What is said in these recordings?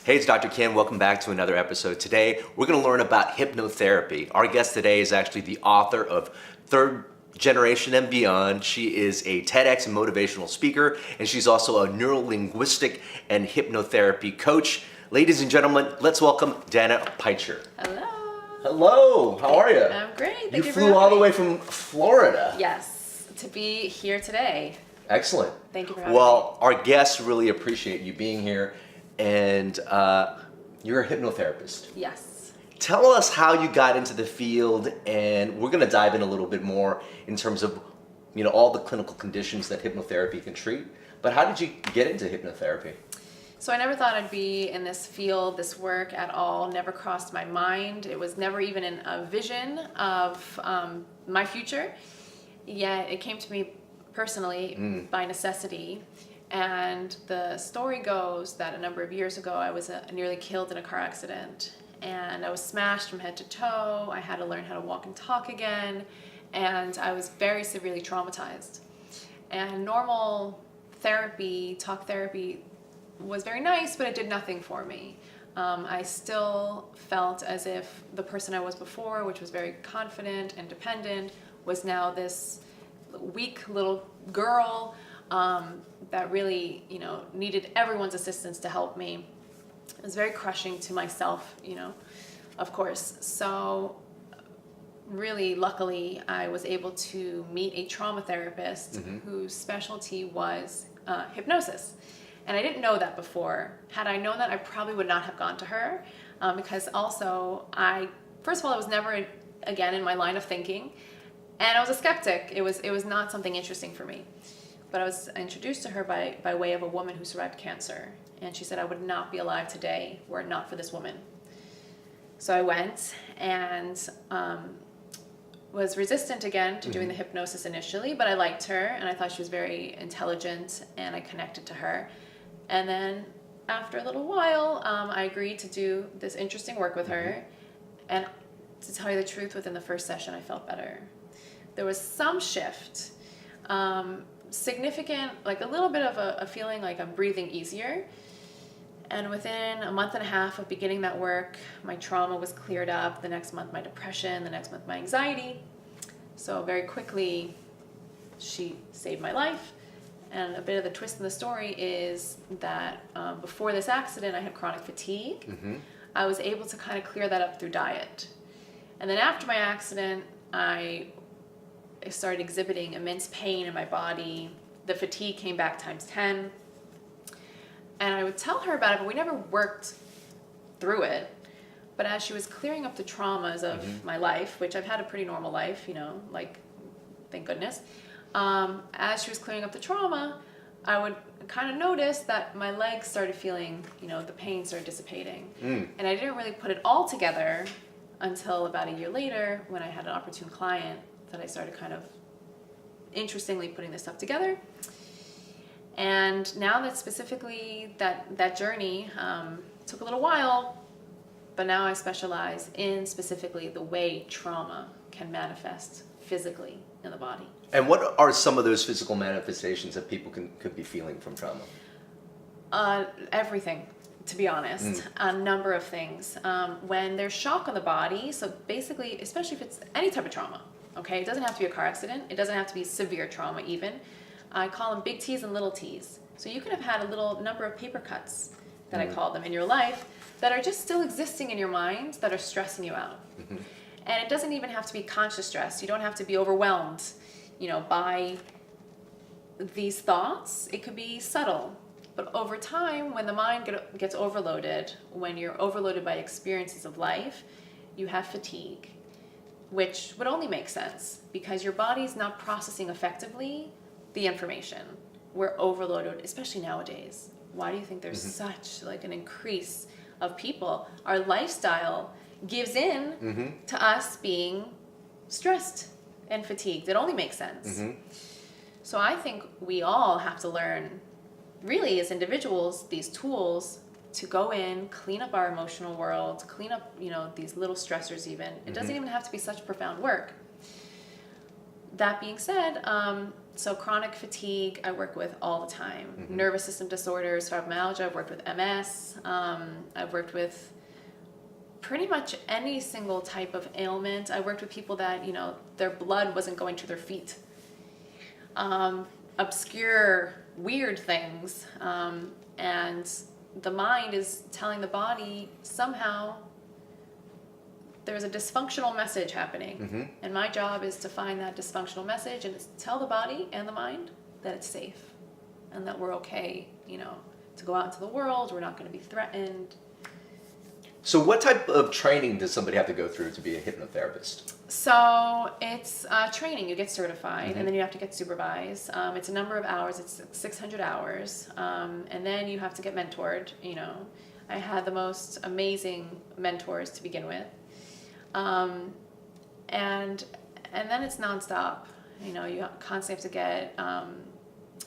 Hey, it's Dr. Kien. Welcome back to another episode. Today, we're going to learn about hypnotherapy. Our guest today is actually the author of Third Generation and Beyond. She is a TEDx and motivational speaker, and she's also a neurolinguistic and hypnotherapy coach. Ladies and gentlemen, let's welcome Danna Pycher. Hello. Hello. How are you? I'm great. Thank you for flew all the having way me. from Florida. Yes, to be here today. Excellent. Thank you for having me. Well, our guests really appreciate you being here, and you're a hypnotherapist. Yes. Tell us how you got into the field, and we're going to dive in a little bit more in terms of, all the clinical conditions that hypnotherapy can treat. But how did you get into hypnotherapy? So I never thought I'd be in this field, this work at all. Never crossed my mind. It was never even in a vision of my future. Yet it came to me personally by necessity. And the story goes that a number of years ago, I was nearly killed in a car accident. And I was smashed from head to toe. I had to learn how to walk and talk again. And I was very severely traumatized. And normal therapy, talk therapy, was very nice, but it did nothing for me. I still felt as if the person I was before, which was very confident and dependent, was now this weak little girl that really, needed everyone's assistance to help me. It was very crushing to myself, of course. So really, luckily, I was able to meet a trauma therapist whose specialty was hypnosis. And I didn't know that before. Had I known that, I probably would not have gone to her because also first of all, I was never again in my line of thinking, and I was a skeptic. It was not something interesting for me. But I was introduced to her by way of a woman who survived cancer. And she said I would not be alive today were it not for this woman. So I went and was resistant again to doing the hypnosis initially, but I liked her and I thought she was very intelligent and I connected to her. And then after a little while, I agreed to do this interesting work with her. And to tell you the truth, within the first session, I felt better. There was some shift. Significant, like a little bit of a feeling like I'm breathing easier. And within a month and a half of beginning that work, my trauma was cleared up. The next month, my depression. The next month, my anxiety. So very quickly, she saved my life. And a bit of the twist in the story is that before this accident, I had chronic fatigue. I was able to kind of clear that up through diet. And then after my accident, I started exhibiting immense pain in my body. The fatigue came back times 10. And I would tell her about it, but we never worked through it. But as she was clearing up the traumas of my life, which I've had a pretty normal life, thank goodness. As she was clearing up the trauma, I would kind of notice that my legs started feeling, the pain started dissipating. And I didn't really put it all together until about a year later when I had an opportune client that I started kind of interestingly putting this stuff together. And now that specifically that journey took a little while, but now I specialize in specifically the way trauma can manifest physically in the body. And what are some of those physical manifestations that people could be feeling from trauma? Everything, to be honest. A number of things. When there's shock on the body, so basically, especially if it's any type of trauma, okay? It doesn't have to be a car accident. It doesn't have to be severe trauma even. I call them big T's and little T's. So you could have had a little number of paper cuts, that I call them, in your life that are just still existing in your mind that are stressing you out. And it doesn't even have to be conscious stress. You don't have to be overwhelmed, by these thoughts. It could be subtle. But over time, when the mind gets overloaded, when you're overloaded by experiences of life, you have fatigue, which would only make sense because your body's not processing effectively the information. We're overloaded, especially nowadays. Why do you think there's such an increase of people? Our lifestyle gives in to us being stressed and fatigued. It only makes sense. So I think we all have to learn, really as individuals, these tools to go in, clean up our emotional world, clean up, these little stressors even. It doesn't even have to be such profound work. That being said, So chronic fatigue, I work with all the time. Nervous system disorders, fibromyalgia, I've worked with MS. I've worked with pretty much any single type of ailment. I worked with people that, their blood wasn't going to their feet. Obscure, weird things. And the mind is telling the body somehow there's a dysfunctional message happening. And my job is to find that dysfunctional message and tell the body and the mind that it's safe and that we're okay, to go out into the world. We're not going to be threatened. So what type of training does somebody have to go through to be a hypnotherapist? So it's training. You get certified, and then you have to get supervised. It's a number of hours. It's 600 hours. And then you have to get mentored. I had the most amazing mentors to begin with. And then it's nonstop. You constantly have to get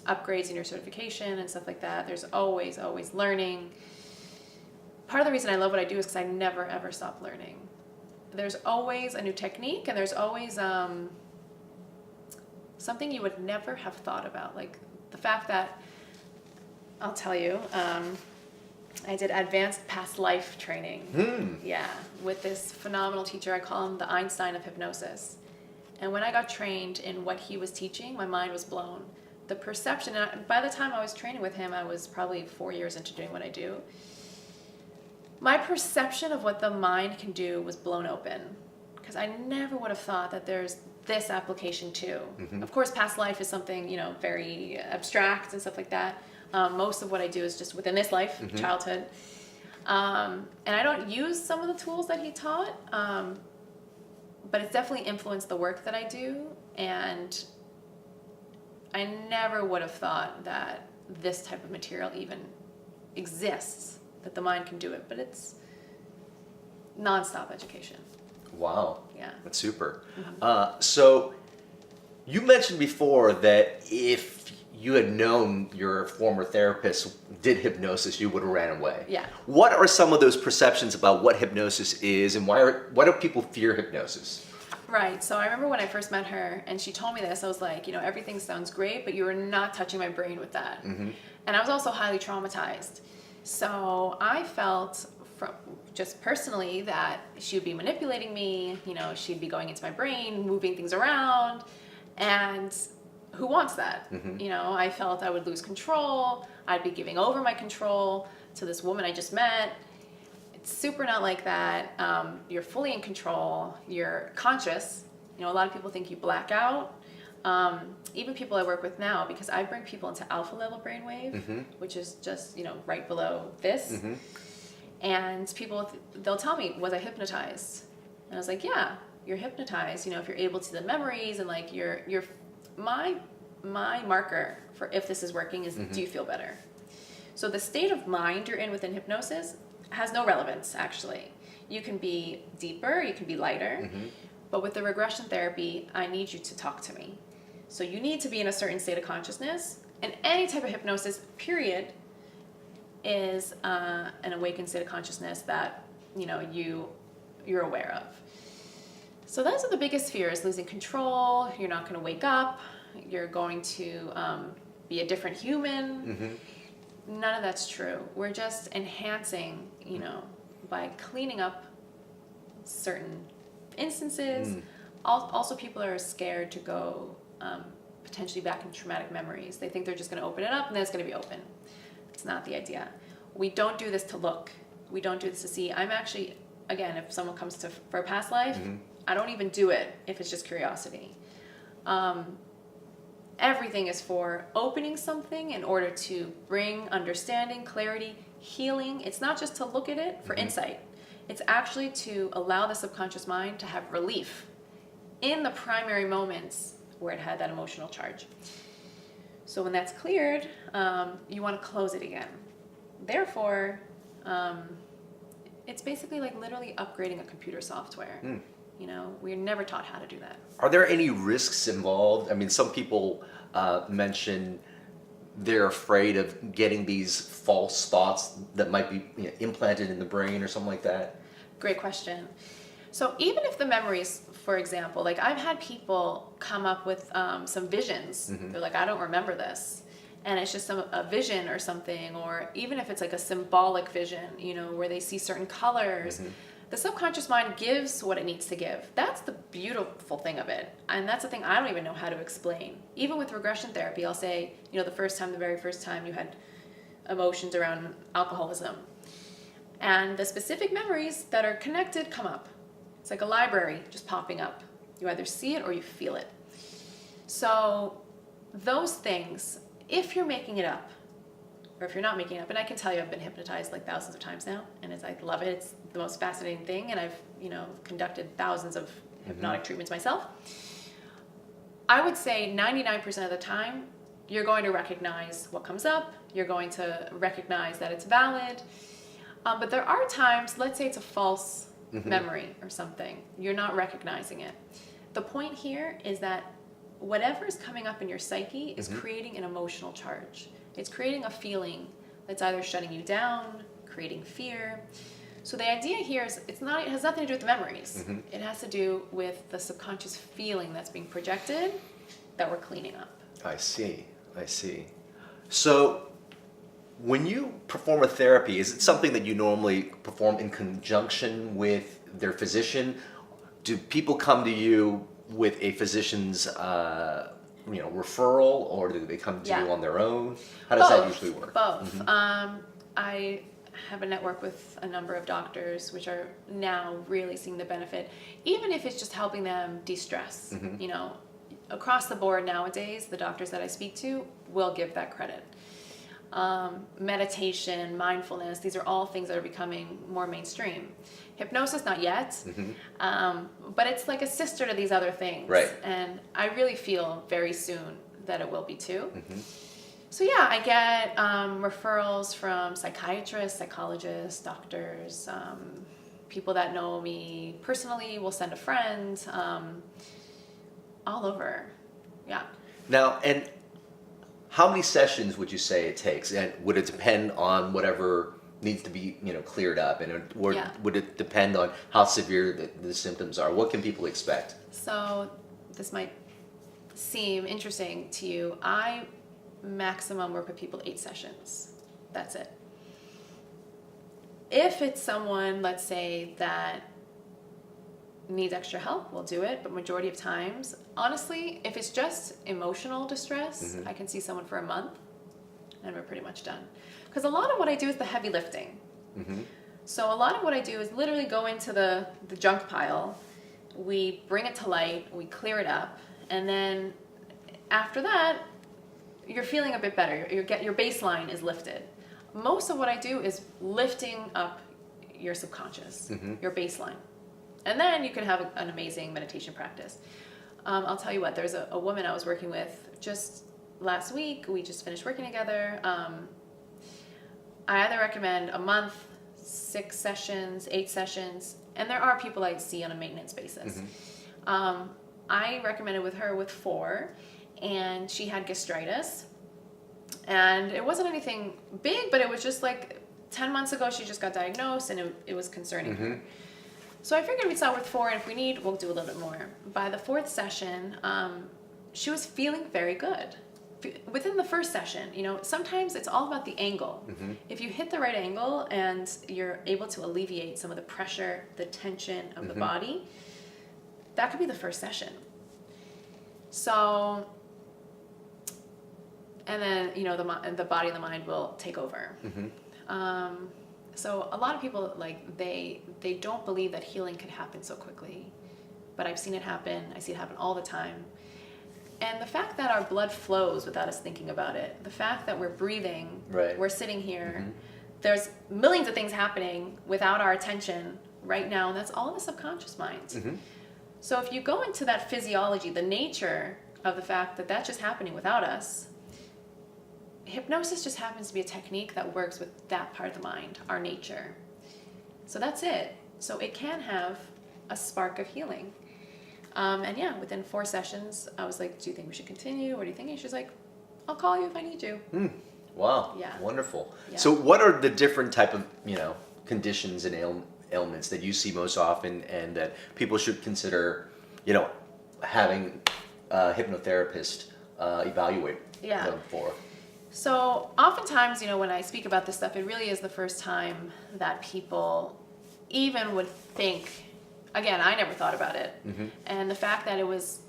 upgrades in your certification and stuff like that. There's always learning. Part of the reason I love what I do is because I never ever stop learning. There's always a new technique, and there's always something you would never have thought about. Like the fact that, I'll tell you, I did advanced past life training. Yeah, with this phenomenal teacher. I call him the Einstein of hypnosis. And when I got trained in what he was teaching, my mind was blown. The perception, by the time I was training with him, I was probably 4 years into doing what I do. My perception of what the mind can do was blown open, because I never would have thought that there's this application too. Of course, past life is something, very abstract and stuff like that. Most of what I do is just within this life, childhood. And I don't use some of the tools that he taught, but it's definitely influenced the work that I do. And I never would have thought that this type of material even exists, that the mind can do it, but it's nonstop education. Wow. Yeah. That's super. So you mentioned before that if you had known your former therapist did hypnosis, you would have ran away. Yeah. What are some of those perceptions about what hypnosis is, and why do people fear hypnosis? Right. So I remember when I first met her and she told me this, I was like, everything sounds great, but you are not touching my brain with that. And I was also highly traumatized. So I felt just personally that she would be manipulating me, she'd be going into my brain, moving things around, and who wants that? I felt I would lose control. I'd be giving over my control to this woman I just met. It's super not like that. You're fully in control. You're conscious. A lot of people think you black out. Even people I work with now, because I bring people into alpha level brainwave, which is just, right below this. And people, they'll tell me, was I hypnotized? And I was like, yeah, you're hypnotized. If you're able to see the memories and like my marker for if this is working is, do you feel better? So the state of mind you're in within hypnosis has no relevance, actually. You can be deeper, you can be lighter, but with the regression therapy, I need you to talk to me. So you need to be in a certain state of consciousness, and any type of hypnosis, period, is an awakened state of consciousness that you're aware of. So those are the biggest fears: losing control. You're not going to wake up. You're going to be a different human. None of that's true. We're just enhancing, by cleaning up certain instances. Also, people are scared to go potentially back in traumatic memories. They think they're just going to open it up and then it's going to be open. It's not the idea. We don't do this to look. We don't do this to see. I'm actually, again, if someone comes for a past life, I don't even do it if it's just curiosity. Everything is for opening something in order to bring understanding, clarity, healing. It's not just to look at it for insight. It's actually to allow the subconscious mind to have relief in the primary moments where it had that emotional charge. So when that's cleared, you want to close it again. Therefore, it's basically like literally upgrading a computer software. We're never taught how to do that. Are there any risks involved? I mean, some people mention they're afraid of getting these false thoughts that might be implanted in the brain or something like that. Great question. So even if the memories, for example, like I've had people come up with some visions. They're like, I don't remember this. And it's just a vision or something, or even if it's like a symbolic vision, you know, where they see certain colors. The subconscious mind gives what it needs to give. That's the beautiful thing of it. And that's the thing I don't even know how to explain. Even with regression therapy, I'll say, you know, the very first time you had emotions around alcoholism. And the specific memories that are connected come up. It's like a library just popping up. You either see it or you feel it. So those things, if you're making it up, or if you're not making it up, and I can tell you I've been hypnotized like thousands of times now, and I love it. It's the most fascinating thing, and I've, you know, conducted thousands of hypnotic treatments myself. I would say 99% of the time, you're going to recognize what comes up. You're going to recognize that it's valid. But there are times, let's say it's a false memory or something, you're not recognizing it. The point here is that whatever is coming up in your psyche is creating an emotional charge. It's creating a feeling that's either shutting you down, creating fear. So the idea here is it has nothing to do with the memories. It has to do with the subconscious feeling that's being projected that we're cleaning up. I see. So when you perform a therapy, is it something that you normally perform in conjunction with their physician? Do people come to you with a physician's referral, or do they come to you on their own? How does that usually work? Both. I have a network with a number of doctors which are now really seeing the benefit, even if it's just helping them de-stress. You know, across the board nowadays, the doctors that I speak to will give that credit. Meditation, mindfulness, these are all things that are becoming more mainstream. Hypnosis, not yet, but it's like a sister to these other things. Right. And I really feel very soon that it will be too. So yeah, I get referrals from psychiatrists, psychologists, doctors, people that know me personally will send a friend, all over. Yeah. Now, and how many sessions would you say it takes? And would it depend on whatever needs to be, cleared up? And would it depend on how severe the symptoms are? What can people expect? So this might seem interesting to you. I maximum work with people 8 sessions. That's it. If it's someone, let's say, that needs extra help, we'll do it. But majority of times, honestly, if it's just emotional distress, I can see someone for a month and we're pretty much done. Because a lot of what I do is the heavy lifting. So a lot of what I do is literally go into the junk pile, we bring it to light, we clear it up, and then after that, you're feeling a bit better. Your baseline is lifted. Most of what I do is lifting up your subconscious, your baseline. And then you can have an amazing meditation practice. I'll tell you what, there's a woman I was working with just last week. We just finished working together. I either recommend a month, 6 sessions, 8 sessions, and there are people I see on a maintenance basis. I recommended with her with 4, and she had gastritis. And it wasn't anything big, but it was just like 10 months ago she just got diagnosed, and it was concerning her. So I figured we'd start with 4, and if we need, we'll do a little bit more. By the 4th session, she was feeling very good. Within the first session, sometimes it's all about the angle. If you hit the right angle and you're able to alleviate some of the pressure, the tension of the body, that could be the first session. So, and then, the body and the mind will take over. So a lot of people, they don't believe that healing could happen so quickly. But I've seen it happen. I see it happen all the time. And the fact that our blood flows without us thinking about it, the fact that we're breathing, we're sitting here, there's millions of things happening without our attention right now, and that's all in the subconscious mind. So if you go into that physiology, the nature of the fact that that's just happening without us, hypnosis just happens to be a technique that works with that part of the mind, our nature. So that's it. So it can have a spark of healing. And yeah, within 4 sessions, I was like, do you think we should continue? What are you thinking? She's like, I'll call you if I need you. Wow. Yeah. Wonderful. Yeah. So what are the different type of, conditions and ailments that you see most often and that people should consider, having a hypnotherapist evaluate Yeah. them for? So oftentimes, when I speak about this stuff, it really is the first time that people even would think, again, I never thought about it. And the fact that it was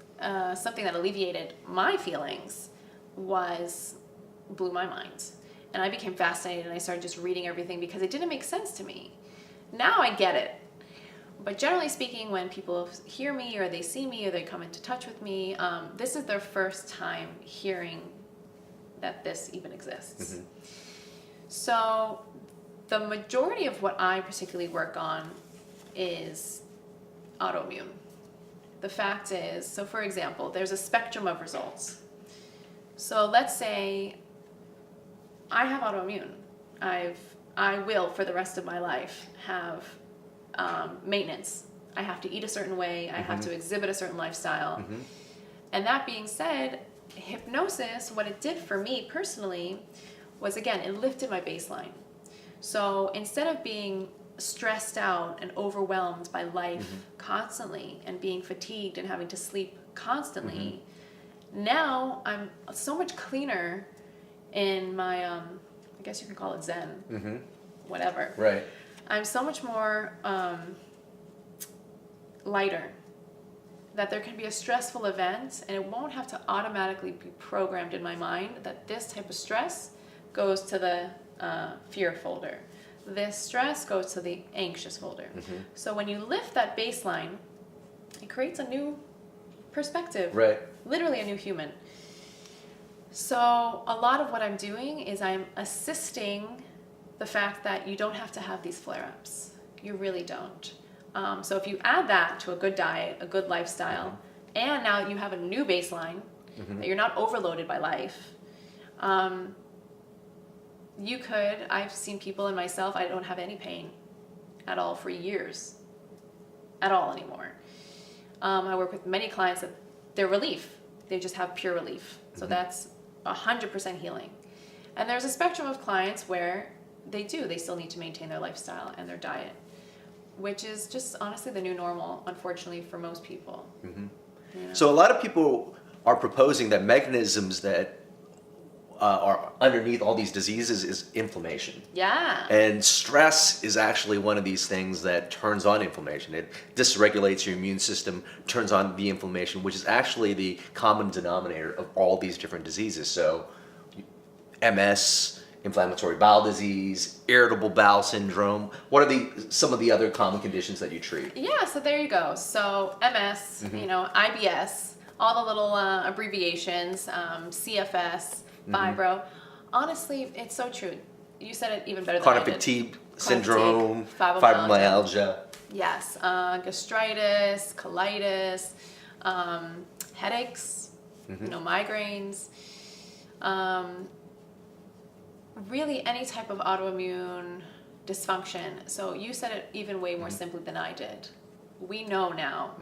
something that alleviated my feelings blew my mind. And I became fascinated and I started just reading everything because it didn't make sense to me. Now I get it. But generally speaking, when people hear me or they see me or they come into touch with me, this is their first time hearing that this even exists. So the majority of what I particularly work on is autoimmune. The fact is, so for example, there's a spectrum of results. So let's say I have autoimmune. I will, for the rest of my life, have maintenance. I have to eat a certain way. I have to exhibit a certain lifestyle. And that being said, hypnosis, what it did for me personally was, again, it lifted my baseline. So instead of being stressed out and overwhelmed by life constantly and being fatigued and having to sleep constantly, now I'm so much cleaner in my, I guess you can call it Zen, whatever. Right. I'm so much more lighter, that there can be a stressful event and it won't have to automatically be programmed in my mind that this type of stress goes to the fear folder. This stress goes to the anxious folder. So when you lift that baseline, it creates a new perspective. Right. Literally a new human. So a lot of what I'm doing is I'm assisting the fact that you don't have to have these flare-ups. You really don't. So if you add that to a good diet, a good lifestyle, and now you have a new baseline, that you're not overloaded by life, I've seen people and myself, I don't have any pain at all for years. At all anymore. I work with many clients that they're relief. They just have pure relief. So that's 100% healing. And there's a spectrum of clients where they still need to maintain their lifestyle and their diet, which is just honestly the new normal, unfortunately, for most people. So a lot of people are proposing that mechanisms that are underneath all these diseases is inflammation. Yeah. And stress is actually one of these things that turns on inflammation. It dysregulates your immune system, turns on the inflammation, which is actually the common denominator of all these different diseases. So MS, inflammatory bowel disease, irritable bowel syndrome. What are some of the other common conditions that you treat? Yeah, so there you go. So MS, IBS, all the little abbreviations, CFS, fibro. Honestly, it's so true. You said it even better than Chronic I did. fatigue syndrome, fibromyalgia. fibromyalgia. Yes, gastritis, colitis, headaches, migraines. Really any type of autoimmune dysfunction. So you said it even way more simply than I did. We know now,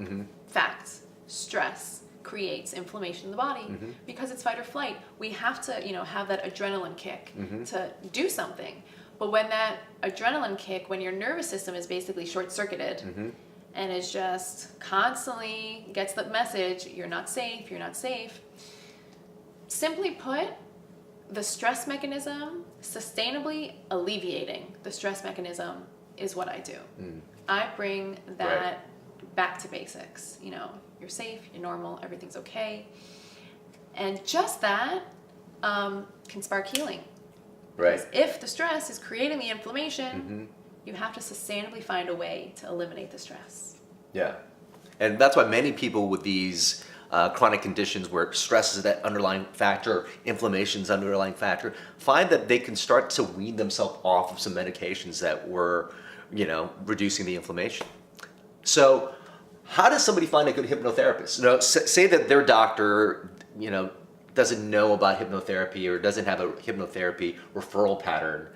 facts, stress creates inflammation in the body because it's fight or flight. We have to, have that adrenaline kick to do something. But when that adrenaline kick, when your nervous system is basically short-circuited and is just constantly gets the message, you're not safe, simply put, the stress mechanism, sustainably alleviating the stress mechanism is what I do. I bring that back to basics. You're safe, you're normal, everything's okay. And just that can spark healing. Right. Because if the stress is creating the inflammation, you have to sustainably find a way to eliminate the stress. Yeah. And that's why many people with these chronic conditions where stress is that underlying factor, inflammation is the underlying factor, find that they can start to wean themselves off of some medications that were, reducing the inflammation. So how does somebody find a good hypnotherapist? Say that their doctor, doesn't know about hypnotherapy or doesn't have a hypnotherapy referral pattern.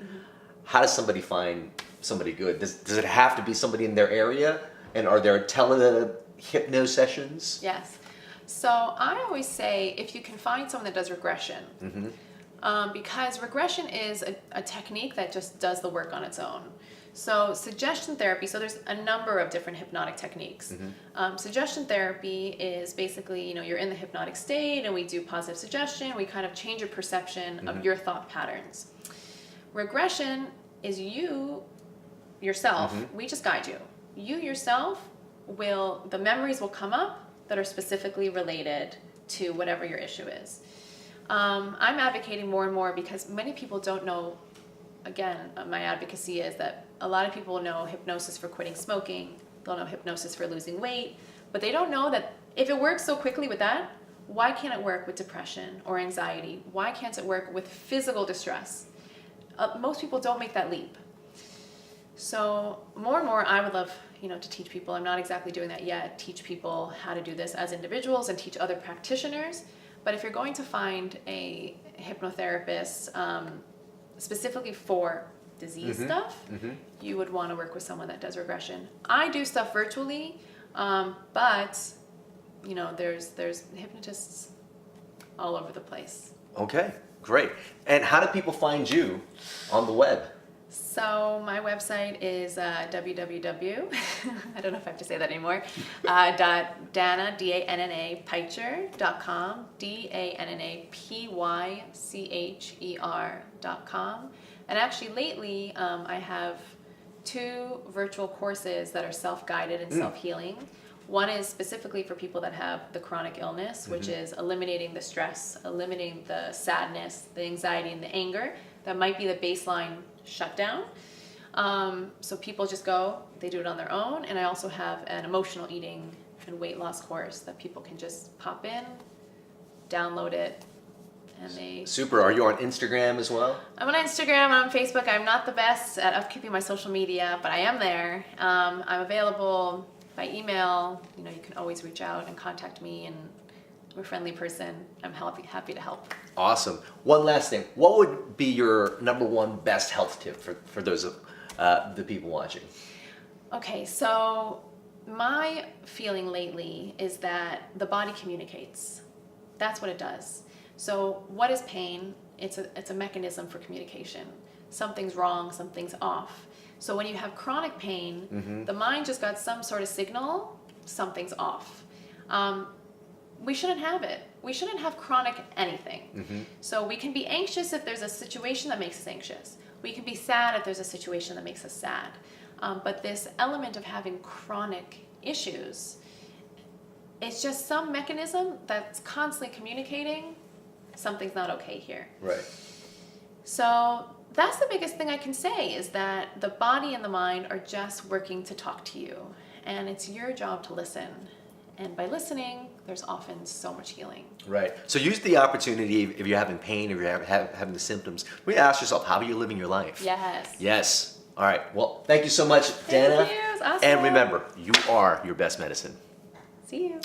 How does somebody find somebody good? Does it have to be somebody in their area? And are there tele-hypno sessions? Yes. So I always say if you can find someone that does regression, because regression is a technique that just does the work on its own. So suggestion therapy, so there's a number of different hypnotic techniques. Suggestion therapy is basically, you're in the hypnotic state and we do positive suggestion. We kind of change your perception of your thought patterns. Regression is you yourself. We just guide you. You yourself the memories will come up that are specifically related to whatever your issue is. I'm advocating more and more because many people don't know. Again, my advocacy is that a lot of people know hypnosis for quitting smoking, they'll know hypnosis for losing weight, but they don't know that if it works so quickly with that, why can't it work with depression or anxiety? Why can't it work with physical distress? Most people don't make that leap. So more and more I would love, to teach people, I'm not exactly doing that yet, teach people how to do this as individuals and teach other practitioners. But if you're going to find a hypnotherapist, specifically for disease stuff, you would want to work with someone that does regression. I do stuff virtually, but there's hypnotists all over the place. Okay, great. And how do people find you on the web? So my website is www. I don't know if I have to say that anymore. Danna Pycher.com, DannaPycher.com. And actually lately, I have 2 virtual courses that are self-guided and self-healing. One is specifically for people that have the chronic illness, which is eliminating the stress, eliminating the sadness, the anxiety, and the anger. That might be the baseline shutdown. So people just go, they do it on their own. And I also have an emotional eating and weight loss course that people can just pop in, download it, and they... Super. Are you on Instagram as well? I'm on Instagram, I'm on Facebook. I'm not the best at upkeeping my social media, but I am there. I'm available by email. You can always reach out and contact me, and I'm a friendly person. I'm happy to help. Awesome. One last thing. What would be your number one best health tip for those of the people watching? Okay, so my feeling lately is that the body communicates. That's what it does. So what is pain? It's a mechanism for communication. Something's wrong, something's off. So when you have chronic pain, the mind just got some sort of signal, something's off. We shouldn't have it. We shouldn't have chronic anything. So we can be anxious if there's a situation that makes us anxious. We can be sad if there's a situation that makes us sad. But this element of having chronic issues, it's just some mechanism that's constantly communicating something's not okay here. Right. So that's the biggest thing I can say, is that the body and the mind are just working to talk to you. And it's your job to listen. And by listening, there's often so much healing. Right. So use the opportunity, if you're having pain, if you're having the symptoms, really ask yourself, how are you living your life? Yes. Yes. All right. Well, thank you so much, Danna. Thank you. It was awesome. And remember, you are your best medicine. See you.